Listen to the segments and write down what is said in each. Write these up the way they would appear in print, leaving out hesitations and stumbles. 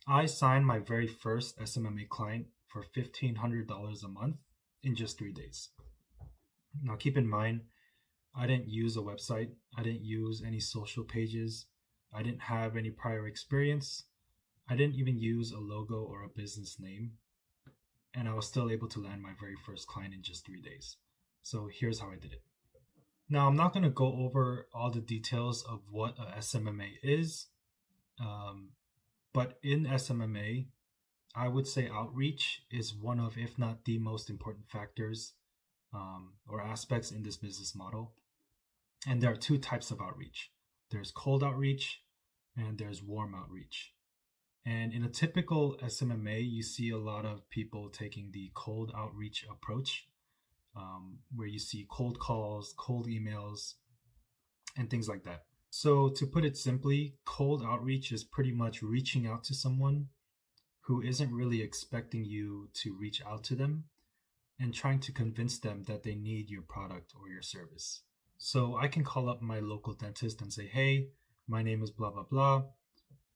I signed my very first SMMA client for $1,500 a month in just 3 days. Now, keep in mind, I didn't use a website, I didn't use any social pages, I didn't have any prior experience, I didn't even use a logo or a business name, and I was still able to land my very first client in just 3 days. So here's how I did it. Now, I'm not going to go over all the details of what a SMMA is, um, but in SMMA, I would say outreach is one of, if not the most important factors or aspects in this business model. And there are two types of outreach, there's cold outreach and there's warm outreach. And in a typical SMMA, you see a lot of people taking the cold outreach approach, where you see cold calls, cold emails, and things like that. So, to put it simply, cold outreach is pretty much reaching out to someone who isn't really expecting you to reach out to them and trying to convince them that they need your product or your service. So, I can call up my local dentist and say, hey, my name is blah, blah, blah.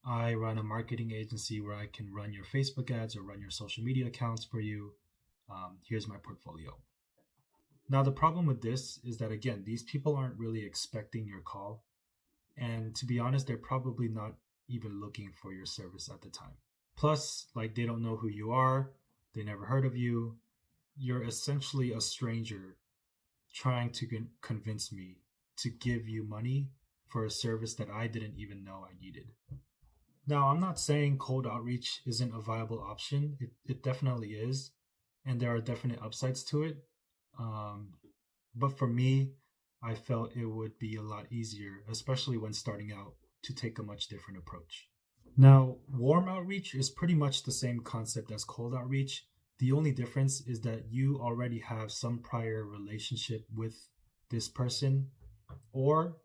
I run a marketing agency where I can run your Facebook ads or run your social media accounts for you. Here's my portfolio. Now, the problem with this is that, again, these people aren't really expecting your call. And to be honest, they're probably not even looking for your service at the time. Plus, like, they don't know who you are, they never heard of you. You're essentially a stranger trying to convince me to give you money for a service that I didn't even know I needed. Now, I'm not saying cold outreach isn't a viable option. It definitely is. And there are definite upsides to it. But for me, I felt it would be a lot easier, especially when starting out, to take a much different approach. Now, warm outreach is pretty much the same concept as cold outreach. The only difference is that you already have some prior relationship with this person, or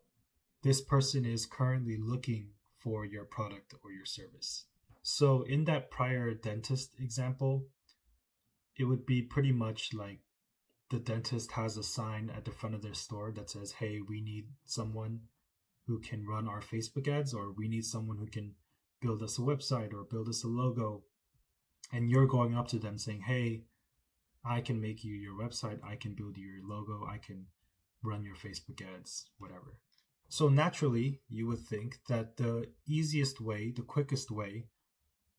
this person is currently looking for your product or your service. So, in that prior dentist example, it would be pretty much like the dentist has a sign at the front of their store that says, hey, we need someone who can run our Facebook ads, or we need someone who can build us a website or build us a logo. And you're going up to them saying, hey, I can make you your website, I can build you your logo, I can run your Facebook ads, whatever. So naturally, you would think that the easiest way, the quickest way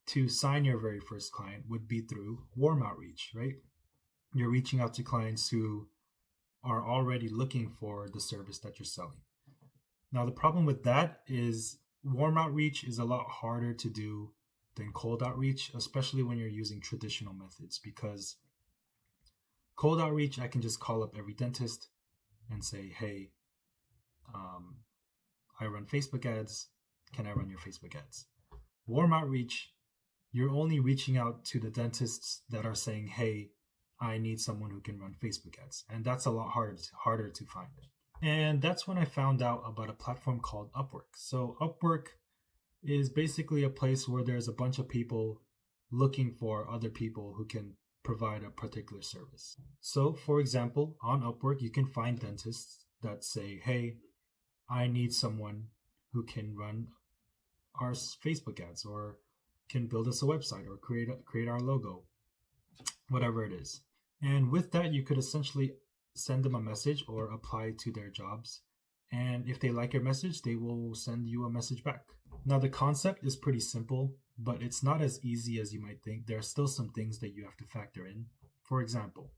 to sign your very first client would be through warm outreach, right? You're reaching out to clients who are already looking for the service that you're selling. Now, the problem with that is warm outreach is a lot harder to do than cold outreach, especially when you're using traditional methods, because cold outreach, I can just call up every dentist and say, hey, I run Facebook ads. Can I run your Facebook ads? Warm outreach, you're only reaching out to the dentists that are saying, hey, I need someone who can run Facebook ads. And that's a lot harder to find. And that's when I found out about a platform called Upwork. So Upwork is basically a place where there's a bunch of people looking for other people who can provide a particular service. So, for example, on Upwork, you can find dentists that say, hey, I need someone who can run our Facebook ads, or can build us a website, or create our logo, whatever it is. And with that, you could essentially send them a message or apply to their jobs. And if they like your message, they will send you a message back. Now, the concept is pretty simple, but it's not as easy as you might think. There are still some things that you have to factor in. For example,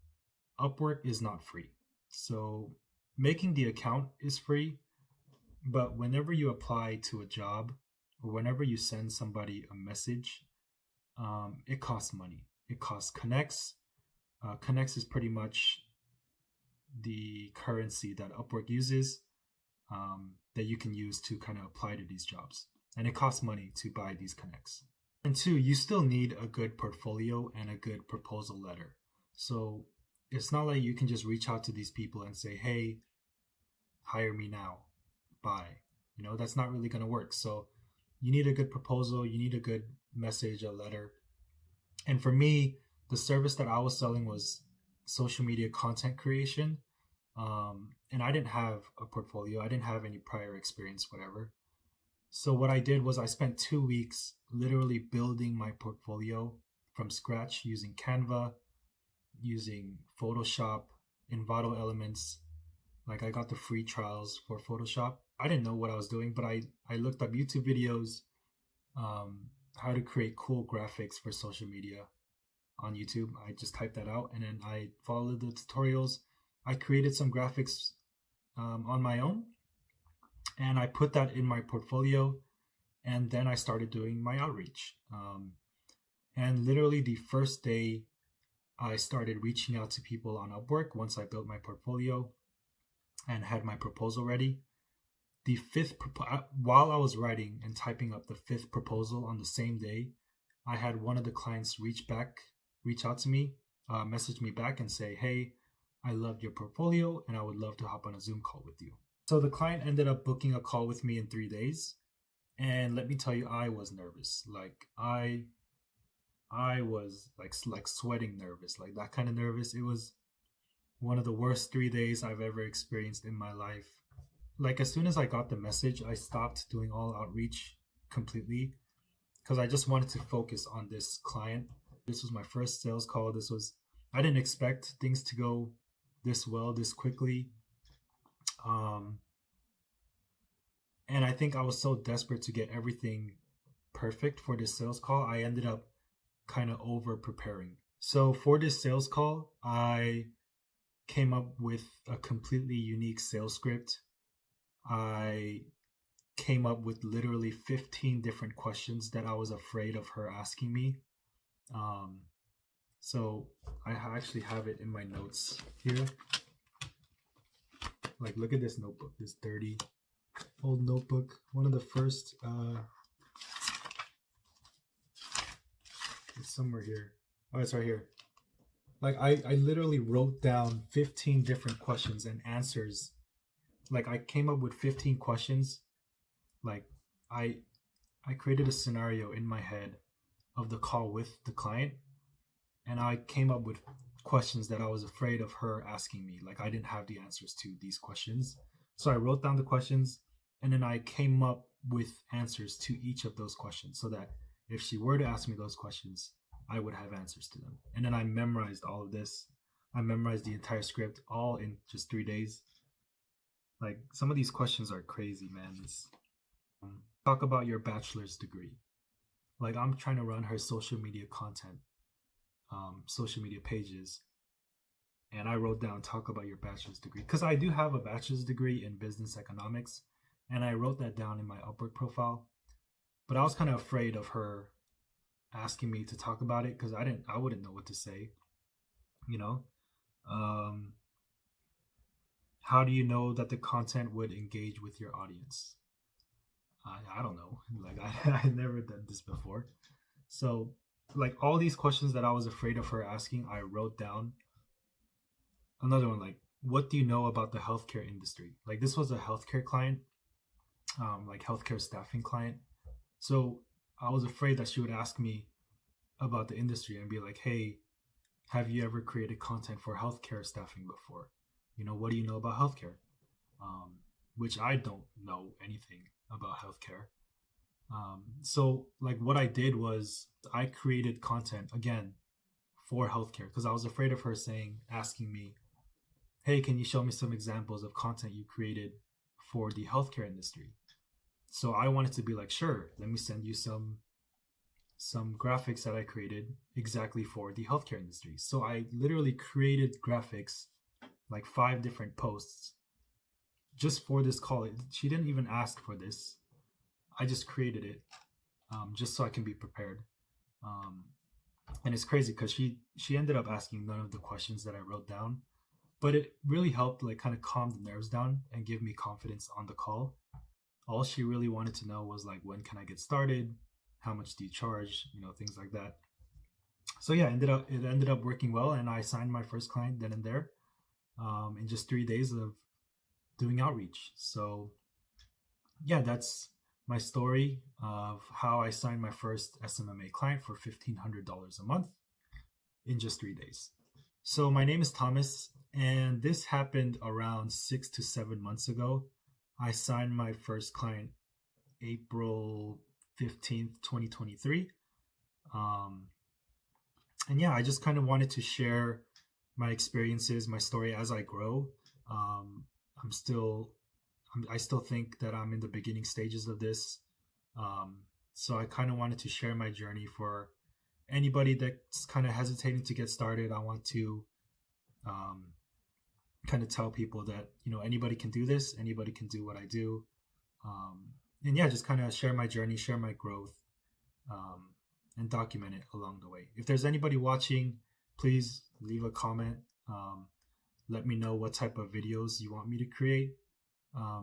Upwork is not free. So making the account is free, but whenever you apply to a job or whenever you send somebody a message, it costs money. It costs connects. Connects is pretty much the currency that Upwork uses, that you can use to kind of apply to these jobs. And it costs money to buy these connects. And two, you still need a good portfolio and a good proposal letter. So it's not like you can just reach out to these people and say, hey, hire me now, bye. That's not really going to work. So you need a good proposal, you need a good message, a letter. And for me, the service that I was selling was social media content creation. And I didn't have a portfolio. I didn't have any prior experience, whatever. So what I did was I spent 2 weeks literally building my portfolio from scratch using Canva, using Photoshop, Envato Elements. Like I got the free trials for Photoshop. I didn't know what I was doing, but I looked up YouTube videos, um, how to create cool graphics for social media on YouTube. I just typed that out and then I followed the tutorials. I created some graphics on my own and I put that in my portfolio. And then I started doing my outreach. And literally the first day I started reaching out to people on Upwork once I built my portfolio and had my proposal ready. The while I was writing and typing up the fifth proposal on the same day, I had one of the clients reach out to me, message me back and say, "Hey, I loved your portfolio and I would love to hop on a Zoom call with you." So the client ended up booking a call with me in 3 days. And let me tell you, I was nervous. Like I was like sweating nervous, like that kind of nervous. It was one of the worst 3 days I've ever experienced in my life. Like as soon as I got the message, I stopped doing all outreach completely because I just wanted to focus on this client. This was my first sales call. I didn't expect things to go this well, this quickly. Um, and I think I was so desperate to get everything perfect for this sales call, I ended up kind of over preparing. So for this sales call, I came up with a completely unique sales script. I came up with literally 15 different questions that I was afraid of her asking me. Um, so I actually have it in my notes here. Like, look at this notebook, this dirty old notebook. One of the first, it's somewhere here. Oh, it's right here. Like I literally wrote down 15 different questions and answers. Like I came up with 15 questions. Like I I created a scenario in my head of the call with the client and I came up with questions that I was afraid of her asking me. Like I didn't have the answers to these questions. So I wrote down the questions and then I came up with answers to each of those questions so that if she were to ask me those questions, I would have answers to them. And then I memorized all of this. I memorized the entire script all in just 3 days. Like some of these questions are crazy, man. Talk about your bachelor's degree. Like I'm trying to run her social media content, social media pages, and I wrote down talk about your bachelor's degree because I do have a bachelor's degree in business economics, and I wrote that down in my Upwork profile. But I was kind of afraid of her asking me to talk about it because I wouldn't know what to say, you know. Um, how do you know that the content would engage with your audience? I don't know. Like I never done this before, so like all these questions that I was afraid of her asking, I wrote down. Another one, like, what do you know about the healthcare industry? Like this was a healthcare client, like healthcare staffing client. So I was afraid that she would ask me about the industry and be like, hey, have you ever created content for healthcare staffing before? You know, what do you know about healthcare? Which I don't know anything about healthcare. So, like, what I did was I created content again for healthcare because I was afraid of her asking me, hey, can you show me some examples of content you created for the healthcare industry? So I wanted to be like, sure, let me send you some graphics that I created exactly for the healthcare industry. So I literally created graphics, like 5 different posts just for this call. She didn't even ask for this. I just created it just so I can be prepared. And it's crazy because she ended up asking none of the questions that I wrote down, but it really helped like kind of calm the nerves down and give me confidence on the call. All she really wanted to know was like, when can I get started? How much do you charge? You know, things like that. So yeah, it ended up working well, and I signed my first client then and there, in just 3 days of doing outreach. So yeah, that's my story of how I signed my first SMMA client for $1,500 a month in just 3 days. So my name is Thomas, and this happened around 6 to 7 months ago. I signed my first client April 15th, 2023. And yeah, I just kind of wanted to share my experiences, my story as I grow. Um, I'm still, I still think that I'm in the beginning stages of this. Um, so I kind of wanted to share my journey for anybody that's kind of hesitating to get started. I want to um, kind of tell people that, you know, anybody can do this, anybody can do what I do. Um, and yeah, just kind of share my journey, share my growth, um, and document it along the way. If there's anybody watching, please leave a comment. Um, let me know what type of videos you want me to create.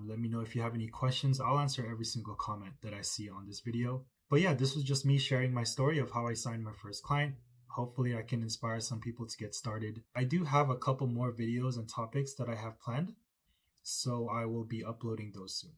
Let me know if you have any questions. I'll answer every single comment that I see on this video. But yeah, this was just me sharing my story of how I signed my first client. Hopefully I can inspire some people to get started. I do have a couple more videos and topics that I have planned, so I will be uploading those soon.